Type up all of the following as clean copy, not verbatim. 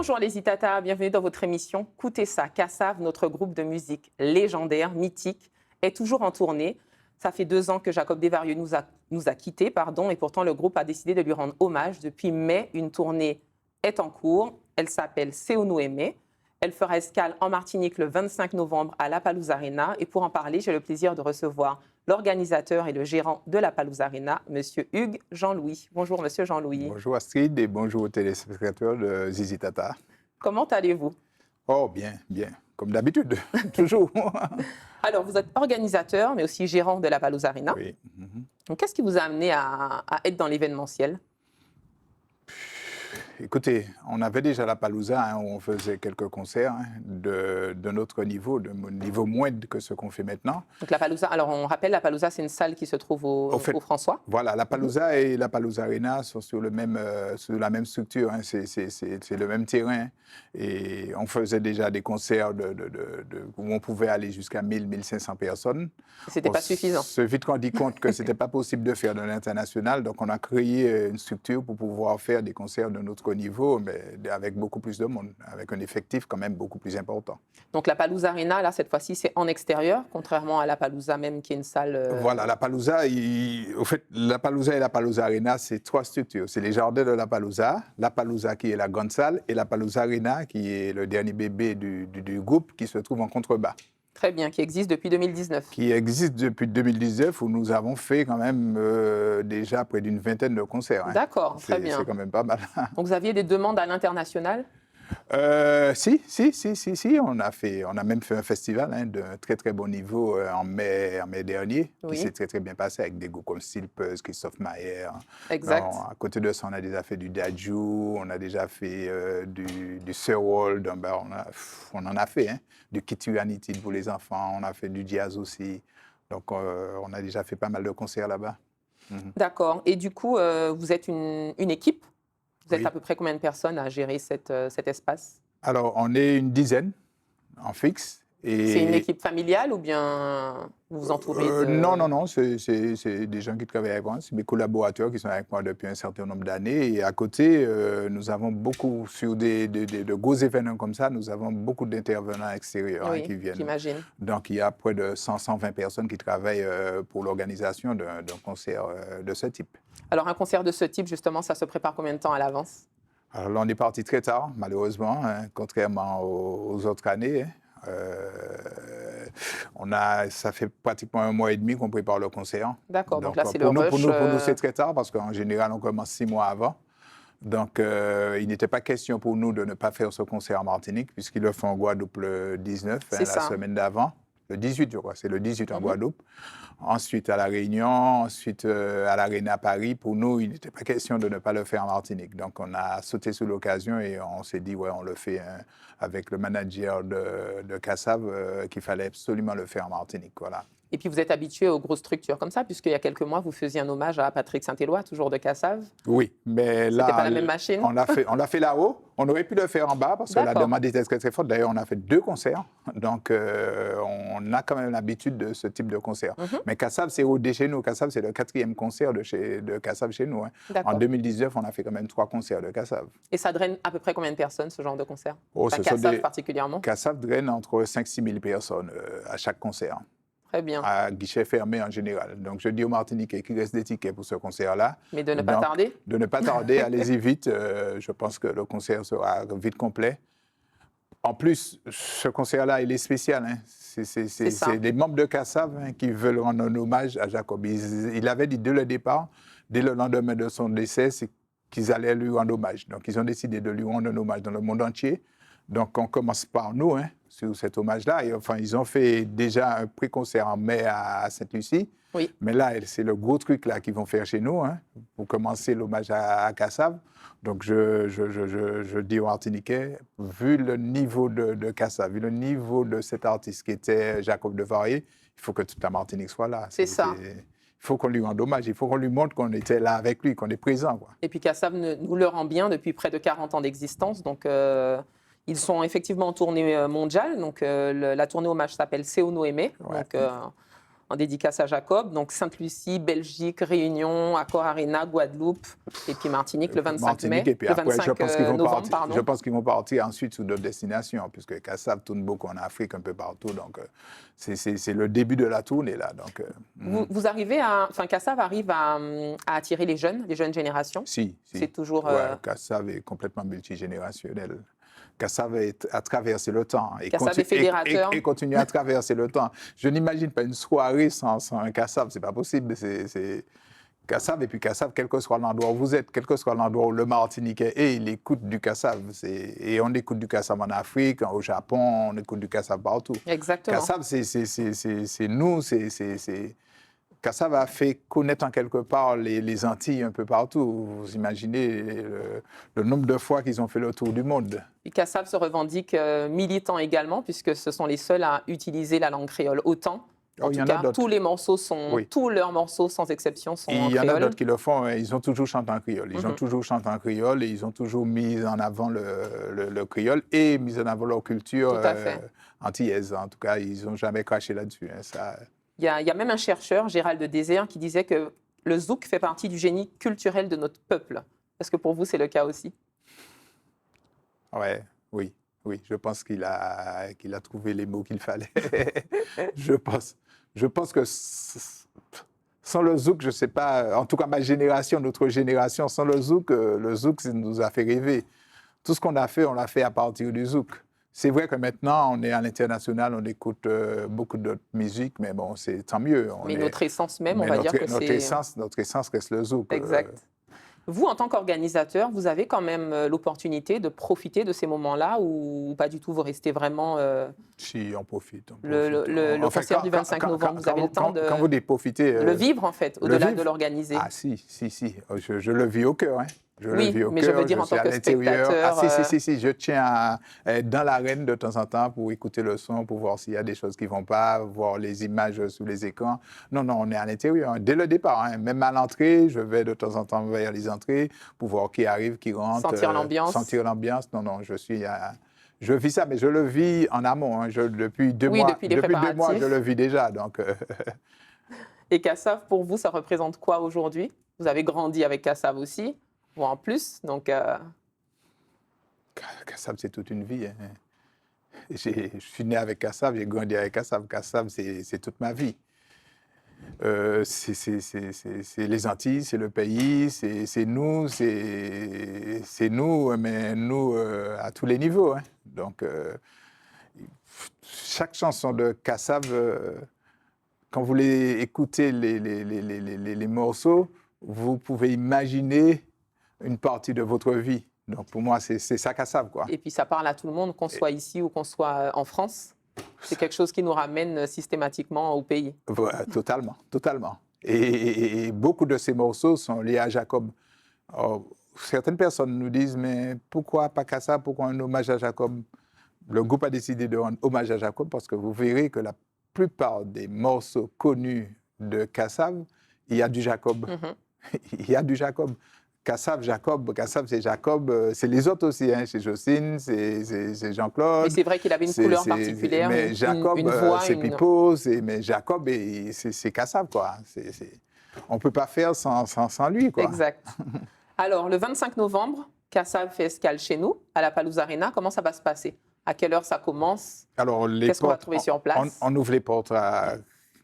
Bonjour les Itata, bienvenue dans votre émission Coutez ça. Kassav, notre groupe de musique légendaire, mythique, est toujours en tournée. Ça fait 2 ans que Jacob Desvarieux nous a quittés, et pourtant le groupe a décidé de lui rendre hommage. Depuis mai, une tournée est en cours. Elle s'appelle Seono Aimé. Elle fera escale en Martinique le 25 novembre à La Palouse Arena. Et pour en parler, j'ai le plaisir de recevoir l'organisateur et le gérant de La Palouse Arena, M. Hugues Jean-Louis. Bonjour, M. Jean-Louis. Bonjour Astrid et bonjour aux téléspectateurs de Zizi Tata. Comment allez-vous? Oh, bien, bien, comme d'habitude, toujours. Alors, vous êtes organisateur, mais aussi gérant de La Palouse Arena. Oui. Donc, qu'est-ce qui vous a amené à être dans l'événementiel? Écoutez, on avait déjà la Palouza, où on faisait quelques concerts de notre niveau, de niveau moindre que ce qu'on fait maintenant. Donc la Palouza, alors on rappelle, la Palouza, c'est une salle qui se trouve au François. Voilà, la Palouza et la Palouse Arena sont sur la même structure, c'est le même terrain. Et on faisait déjà des concerts où on pouvait aller jusqu'à 1000-1500 personnes. C'était pas suffisant. On s'est vite rendu compte que c'était pas possible de faire de l'international, donc on a créé une structure pour pouvoir faire des concerts de notre niveau, mais avec beaucoup plus de monde, avec un effectif quand même beaucoup plus important. Donc la Palouse Arena, là, cette fois-ci, c'est en extérieur, contrairement à la Palouza même, qui est une salle... Voilà, la Palouza, au fait, la Palouza et la Palouse Arena, c'est 3 structures. C'est les jardins de la Palouza qui est la grande salle, et la Palouse Arena qui est le dernier bébé du groupe qui se trouve en contrebas. Très bien, qui existe depuis 2019. Qui existe depuis 2019, où nous avons fait quand même déjà près d'une vingtaine de concerts. D'accord, très bien. C'est quand même pas mal. Donc vous aviez des demandes à l'international? Si. On a même fait un festival de très très bon niveau en mai dernier, qui s'est très très bien passé avec des groupes comme Stilpers, Christophe Mayer. Exact. À côté de ça, on a déjà fait du Dadju, on a déjà fait du Sir World, on en a fait, du Kituanity pour les enfants, on a fait du jazz aussi. Donc on a déjà fait pas mal de concerts là-bas. D'accord. Et du coup, vous êtes une équipe? Vous êtes à peu près combien de personnes à gérer cet espace? Alors, on est une dizaine en fixe. C'est une équipe familiale ou bien vous vous entourez de... Non, c'est des gens qui travaillent avec moi. C'est mes collaborateurs qui sont avec moi depuis un certain nombre d'années. Et à côté, nous avons beaucoup, sur de gros événements comme ça, nous avons beaucoup d'intervenants extérieurs qui viennent. J'imagine. Donc, il y a près de 120 personnes qui travaillent pour l'organisation d'un concert de ce type. Alors, un concert de ce type, justement, ça se prépare combien de temps à l'avance? Alors là, on est parti très tard, malheureusement, contrairement aux autres années. Ça fait pratiquement 1 mois et demi qu'on prépare le concert. D'accord, donc là c'est le rush. Pour nous, c'est très tard parce qu'en général, on commence 6 mois avant. Donc, il n'était pas question pour nous de ne pas faire ce concert en Martinique, puisqu'ils le font en Guadeloupe le 19, la semaine d'avant. Le 18, je crois, c'est le 18 en Guadeloupe. Ensuite à La Réunion, ensuite à l'Arena à Paris. Pour nous, il n'était pas question de ne pas le faire en Martinique. Donc on a sauté sur l'occasion et on s'est dit, ouais, on le fait avec le manager de Kassav, qu'il fallait absolument le faire en Martinique. Voilà. Et puis vous êtes habitué aux grosses structures comme ça, puisqu'il y a quelques mois, vous faisiez un hommage à Patrick Saint-Éloi, toujours de Kassav. Oui, mais là... C'était pas la même machine? On l'a fait là-haut. On aurait pu le faire en bas parce que la demande était très très forte. D'ailleurs, on a fait 2 concerts. Donc, on a quand même l'habitude de ce type de concert. Mais Kassav, c'est au chez nous. Kassav, c'est le 4e concert de Kassav chez nous. En 2019, on a fait quand même 3 concerts de Kassav. Et ça draine à peu près combien de personnes, ce genre de concert? Kassav particulièrement? Kassav draine entre 5-6 000 personnes à chaque concert. Très bien. À guichet fermé en général. Donc, je dis aux Martiniquais qu'il reste des tickets pour ce concert-là. Mais de ne pas tarder? De ne pas tarder, allez-y vite. Je pense que le concert sera vite complet. En plus, ce concert-là, il est spécial. C'est des membres de Kassav qui veulent rendre un hommage à Jacob. Il avait dit dès le départ, dès le lendemain de son décès, qu'ils allaient lui rendre hommage. Donc, ils ont décidé de lui rendre un hommage dans le monde entier. Donc, on commence par nous, sur cet hommage-là. Et enfin, ils ont fait déjà un pré-concert en mai à Sainte-Lucie. Oui. Mais là, c'est le gros truc là qu'ils vont faire chez nous, pour commencer l'hommage à Kassav. Donc, je dis aux Martiniquais, vu le niveau de Kassav, vu le niveau de cet artiste qui était Jacob Desvarieux, il faut que toute la Martinique soit là. C'est ça. Il faut qu'on lui rende hommage, il faut qu'on lui montre qu'on était là avec lui, qu'on est présent. Et puis Kassav nous le rend bien depuis près de 40 ans d'existence. Donc, ils sont effectivement en tournée mondiale. Donc, la tournée hommage s'appelle Seono Aimé. Ouais. Donc, en dédicace à Jacob. Donc Sainte-Lucie, Belgique, Réunion, Accor Arena, Guadeloupe et puis Martinique le 25 mai. Et puis après, novembre, je pense qu'ils vont partir ensuite sur d'autres destinations, puisque Kassav tourne beaucoup en Afrique, un peu partout. Donc c'est le début de la tournée là. Donc, vous arrivez Kassav arrive à attirer les jeunes générations. Si. C'est toujours. Kassav est complètement multigénérationnel. Kassav a traversé le temps et continue à traverser le temps. Je n'imagine pas une soirée sans un Kassav, c'est pas possible. C'est Kassav et puis Kassav, quel que soit l'endroit où vous êtes, quel que soit l'endroit où le Martiniquais est, il écoute du Kassav. Et on écoute du Kassav en Afrique, au Japon, on écoute du Kassav partout. Exactement. Kassav, c'est nous, Kassav a fait connaître en quelque part les Antilles un peu partout. Vous imaginez le nombre de fois qu'ils ont fait le tour du monde. Et Kassav se revendique militant également, puisque ce sont les seuls à utiliser la langue créole autant. En tout cas, tous leurs morceaux, sans exception, sont en créole. Il y en a d'autres qui le font, ils ont toujours chanté en créole. Ils ont toujours chanté en créole et ils ont toujours mis en avant le créole et mis en avant leur culture antillaise. En tout cas, ils n'ont jamais craché là-dessus. Il y a même un chercheur, Gérald de Désert, qui disait que le zouk fait partie du génie culturel de notre peuple. Est-ce que pour vous, c'est le cas aussi? Oui, je pense qu'il a trouvé les mots qu'il fallait. Je pense que sans le zouk, je ne sais pas, en tout cas ma génération, notre génération, sans le zouk nous a fait rêver. Tout ce qu'on a fait, on l'a fait à partir du zouk. C'est vrai que maintenant, on est à l'international, on écoute beaucoup d'autres musiques, mais bon, c'est tant mieux. Notre essence même, on va dire que c'est... Notre essence reste le zouk. Exact. Vous, en tant qu'organisateur, vous avez quand même l'opportunité de profiter de ces moments-là ou pas du tout, vous restez vraiment... Si, on profite. Le concert du 25 novembre, vous avez le temps de... Quand vous dites profiter... le vivre, en fait, au-delà de l'organiser. Ah si. Je le vis au cœur, Je veux dire en tant que spectateur... Si, je tiens à être dans l'arène de temps en temps pour écouter le son, pour voir s'il y a des choses qui ne vont pas, voir les images sur les écrans. Non, on est à l'intérieur. Dès le départ, même à l'entrée, je vais de temps en temps vers les entrées pour voir qui arrive, qui rentre. Sentir l'ambiance. Non, je vis ça, mais je le vis en amont. Depuis 2 mois, depuis 2 mois, je le vis déjà. Donc, Et Kassav, pour vous, ça représente quoi aujourd'hui? Vous avez grandi avec Kassav aussi, ou en plus, donc... Kassav, c'est toute une vie. Je suis né avec Kassav, j'ai grandi avec Kassav. Kassav, c'est toute ma vie. C'est les Antilles, c'est le pays, c'est nous, mais nous à tous les niveaux. Donc, chaque chanson de Kassav, quand vous écoutez les morceaux, vous pouvez imaginer une partie de votre vie. Donc, pour moi, c'est ça Kassav, quoi. Et puis, ça parle à tout le monde, qu'on soit ici ou qu'on soit en France. C'est quelque chose qui nous ramène systématiquement au pays. Voilà, totalement. Et beaucoup de ces morceaux sont liés à Jacob. Alors, certaines personnes nous disent, mais pourquoi pas Kassav, pourquoi un hommage à Jacob? Le groupe a décidé de rendre hommage à Jacob parce que vous verrez que la plupart des morceaux connus de Kassav, il y a du Jacob. Il y a du Jacob. Kassav, c'est Jacob, c'est les autres aussi, c'est Jocelyne, c'est Jean-Claude. Mais c'est vrai qu'il avait une couleur particulière, mais Jacob, une voix. C'est Pipo, mais Jacob, c'est Kassav, quoi. On ne peut pas faire sans lui, quoi. Exact. Alors, le 25 novembre, Kassav fait escale chez nous, à la Palouse Arena. Comment ça va se passer? À quelle heure ça commence? Qu'est-ce qu'on va trouver sur place? On ouvre les portes à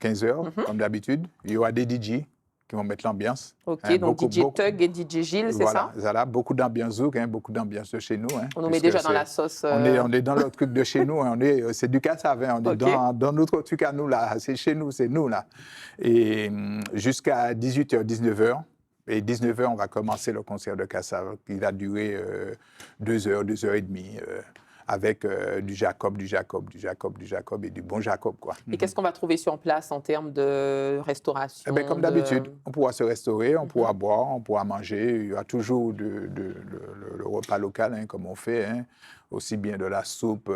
15h, comme d'habitude. Il y aura des DJ qui vont mettre l'ambiance. OK, donc DJ Tug et DJ Gilles, c'est ça? Voilà, beaucoup d'ambiance zouk, beaucoup d'ambiance de chez nous. On nous met déjà dans la sauce. On est dans le truc de chez nous, c'est du Kassav, on est dans notre truc à nous, là. C'est chez nous, c'est nous, là. Et jusqu'à 18h, 19h. Et 19h, on va commencer le concert de Kassav, qui va durer 2 heures, 2 heures et demie. Avec du Jacob et du bon Jacob, quoi. Et qu'est-ce qu'on va trouver sur place en termes de restauration? Comme d'habitude, on pourra se restaurer, on pourra boire, on pourra manger. Il y a toujours le repas local, comme on fait, aussi bien de la soupe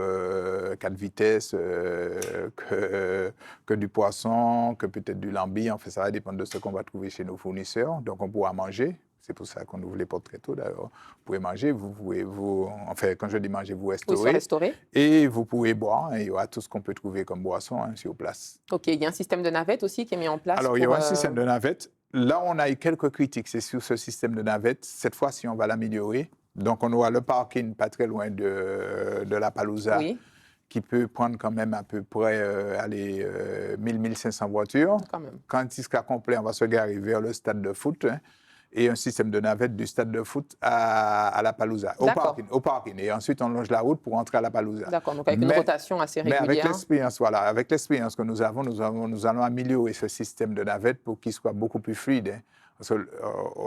4 vitesses que du poisson, que peut-être du lambi. En fait, ça va dépendre de ce qu'on va trouver chez nos fournisseurs. Donc, on pourra manger. C'est pour ça qu'on ouvre les portes très tôt, d'ailleurs. Vous pouvez manger, enfin, quand je dis manger, vous restaurez. Oui, se restaurer. Et vous pouvez boire, et il y aura tout ce qu'on peut trouver comme boisson sur place. OK, il y a un système de navette aussi qui est mis en place. Alors, il y aura un système de navette. Là, on a eu quelques critiques, c'est sur ce système de navette. Cette fois-ci, on va l'améliorer. Donc, on aura le parking pas très loin de la Palouza, oui, qui peut prendre quand même à peu près 1000-1500 voitures. quand même. Quand il sera complet, on va se garer vers le stade de foot, hein, et un système de navette du stade de foot à la Palouza, au parking. Et ensuite, on longe la route pour entrer à la Palouza. D'accord, donc avec une rotation assez régulière. Mais avec l'expérience que nous avons, nous allons améliorer ce système de navette pour qu'il soit beaucoup plus fluide. Hein. Parce que,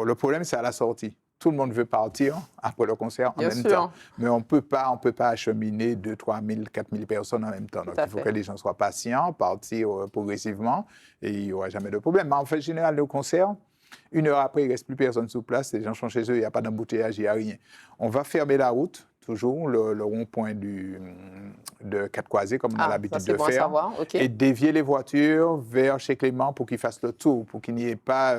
le problème, c'est à la sortie. Tout le monde veut partir après le concert en même temps. Mais on ne peut pas acheminer 2 000, 3 000, 4 000 personnes en même temps. Donc, il faut que les gens soient patients, partir progressivement, et il n'y aura jamais de problème. Mais en fait, en général, le concert, 1 heure après, il ne reste plus personne sur place, les gens sont chez eux, il n'y a pas d'embouteillage, il n'y a rien. On va fermer la route, toujours, le rond-point de Quatre-Croisés, comme on a l'habitude de faire, savoir. Okay. Et dévier les voitures vers chez Clément pour qu'ils fassent le tour, pour qu'il n'y ait pas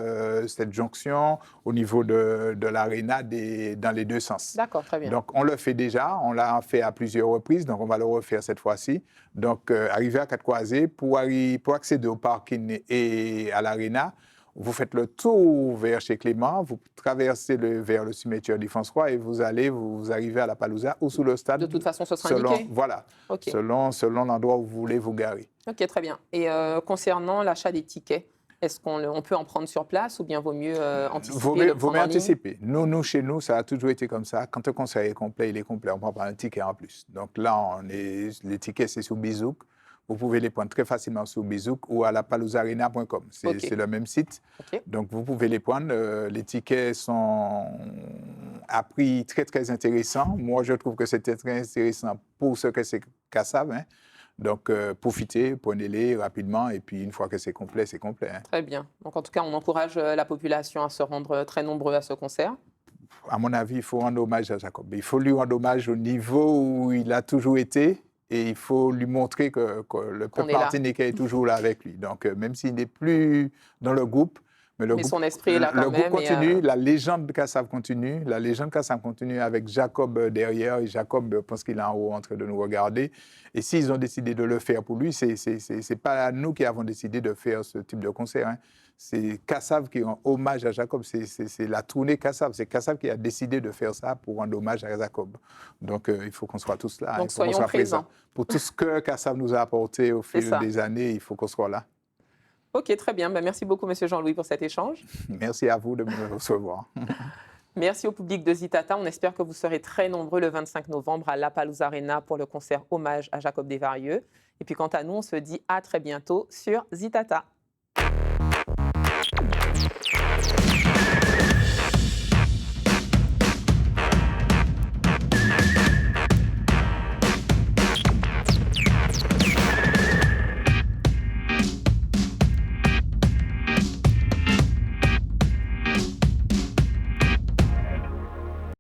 cette jonction au niveau de l'aréna dans les deux sens. D'accord, très bien. Donc, on le fait déjà, on l'a fait à plusieurs reprises, donc on va le refaire cette fois-ci. Donc, arriver à Quatre-Croisés, pour accéder au parking et à l'aréna, vous faites le tour vers chez Clément, vous traversez vers le cimetière d'Y-François et vous arrivez à la Palouza ou sous le stade. De toute façon, ce sera indiqué. Voilà, okay. selon l'endroit où vous voulez vous garer. OK, très bien. Et concernant l'achat des tickets, est-ce qu'on peut en prendre sur place ou bien vaut mieux anticiper? Vaut mieux anticiper. Nous, chez nous, ça a toujours été comme ça. Quand un concert est complet, il est complet. On ne prend pas un ticket en plus. Donc là, les tickets, c'est sur Bizouk. Vous pouvez les prendre très facilement sur Bizouk ou à lapalouzarena.com. C'est le même site. Okay. Donc, vous pouvez les prendre. Les tickets sont à prix très, très intéressant. Moi, je trouve que c'était très intéressant pour ce que c'est Kassav. Hein. Donc, profitez, prenez-les rapidement. Et puis, une fois que c'est complet, c'est complet. Hein. Très bien. Donc, en tout cas, on encourage la population à se rendre très nombreux à ce concert. À mon avis, il faut rendre hommage à Jacob. Il faut lui rendre hommage au niveau où il a toujours été. Et il faut lui montrer que le peuple martiniquais est toujours là avec lui. Donc, même s'il n'est plus dans le groupe, mais son esprit est là quand même. Le groupe continue, la légende de Kassav continue. La légende de Kassav continue avec Jacob derrière. Et Jacob, je pense qu'il est en haut en train de nous regarder. Et s'ils ont décidé de le faire pour lui, c'est pas nous qui avons décidé de faire ce type de concert. Hein. C'est Kassav qui rend hommage à Jacob. C'est la tournée Kassav. C'est Kassav qui a décidé de faire ça pour rendre hommage à Jacob. Donc, il faut qu'on soit tous là. Donc, soyons présents. Pour tout ce que Kassav nous a apporté au fil des années, il faut qu'on soit là. OK, très bien. Merci beaucoup, M. Jean-Louis, pour cet échange. Merci à vous de me recevoir. Merci au public de Zitata. On espère que vous serez très nombreux le 25 novembre à La Palouza Arena pour le concert hommage à Jacob Desvarieux. Et puis, quant à nous, on se dit à très bientôt sur Zitata.